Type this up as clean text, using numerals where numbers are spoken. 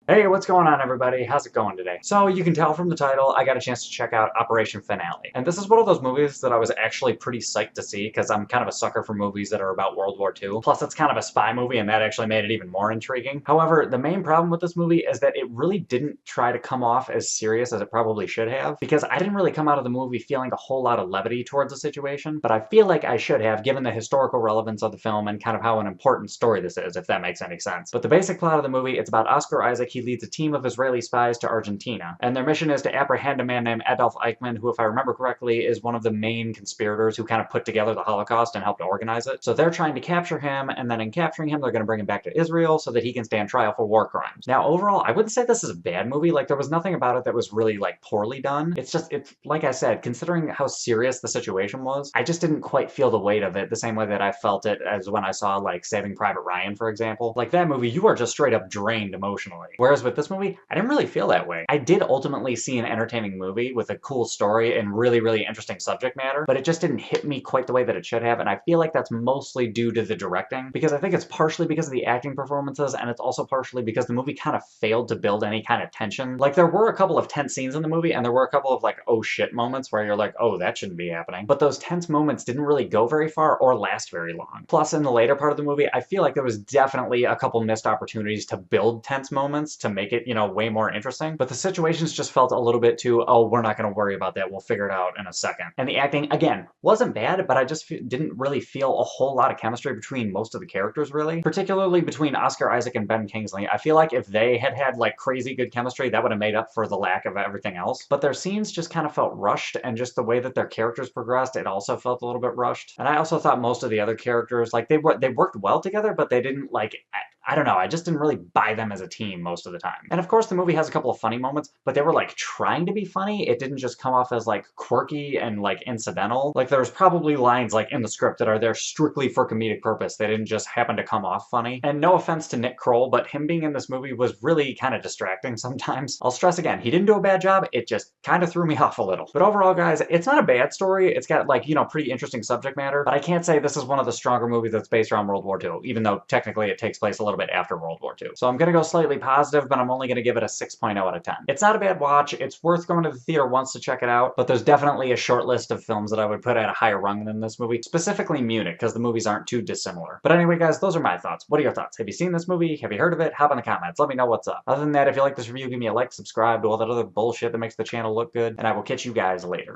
Hey, what's going on, everybody? How's it going today? So, you can tell from the title, I got a chance to check out Operation Finale. And this is one of those movies that I was actually pretty psyched to see because I'm kind of a sucker for movies that are about World War II. Plus, it's kind of a spy movie, and that actually made it even more intriguing. However, the main problem with this movie is that it really didn't try to come off as serious as it probably should have, because I didn't really come out of the movie feeling a whole lot of levity towards the situation, but I feel like I should have, given the historical relevance of the film and kind of how an important story this is, if that makes any sense. But the basic plot of the movie, it's about Oscar Isaac. He leads a team of Israeli spies to Argentina, and their mission is to apprehend a man named Adolf Eichmann, who, if I remember correctly, is one of the main conspirators who kind of put together the Holocaust and helped organize it. So they're trying to capture him, and then in capturing him, they're going to bring him back to Israel so that he can stand trial for war crimes. Now, overall, I wouldn't say this is a bad movie. Like, there was nothing about it that was really, like, poorly done. It's like I said, considering how serious the situation was, I just didn't quite feel the weight of it the same way that I felt it as when I saw, like, Saving Private Ryan, for example. Like, that movie, you are just straight up drained emotionally. Whereas with this movie, I didn't really feel that way. I did ultimately see an entertaining movie with a cool story and really, really interesting subject matter, but it just didn't hit me quite the way that it should have, and I feel like that's mostly due to the directing, because I think it's partially because of the acting performances, and it's also partially because the movie kind of failed to build any kind of tension. Like, there were a couple of tense scenes in the movie, and there were a couple of, like, oh shit moments where you're like, oh, that shouldn't be happening. But those tense moments didn't really go very far or last very long. Plus, in the later part of the movie, I feel like there was definitely a couple missed opportunities to build tense moments to make it, way more interesting. But the situations just felt a little bit too, oh, we're not going to worry about that, we'll figure it out in a second. And the acting, again, wasn't bad, but I just didn't really feel a whole lot of chemistry between most of the characters, really. Particularly between Oscar Isaac and Ben Kingsley. I feel like if they had had, like, crazy good chemistry, that would have made up for the lack of everything else. But their scenes just kind of felt rushed, and just the way that their characters progressed, it also felt a little bit rushed. And I also thought most of the other characters, like, they worked well together, but they didn't, like, I don't know, I just didn't really buy them as a team most of the time. And of course, the movie has a couple of funny moments, but they were, like, trying to be funny. It didn't just come off as, like, quirky and, like, incidental. Like, there was probably lines, like, in the script that are there strictly for comedic purpose. They didn't just happen to come off funny. And no offense to Nick Kroll, but him being in this movie was really kind of distracting sometimes. I'll stress again, he didn't do a bad job, it just kind of threw me off a little. But overall, guys, it's not a bad story. It's got, like, pretty interesting subject matter, but I can't say this is one of the stronger movies that's based around World War II, even though technically it takes place a little bit after World War II. So I'm gonna go slightly positive, but I'm only gonna give it a 6.0 out of 10. It's not a bad watch. It's worth going to the theater once to check it out, but there's definitely a short list of films that I would put at a higher rung than this movie, specifically Munich, because the movies aren't too dissimilar. But anyway, guys, those are my thoughts. What are your thoughts? Have you seen this movie? Have you heard of it? Hop in the comments. Let me know what's up. Other than that, if you like this review, give me a like, subscribe, do all that other bullshit that makes the channel look good, and I will catch you guys later.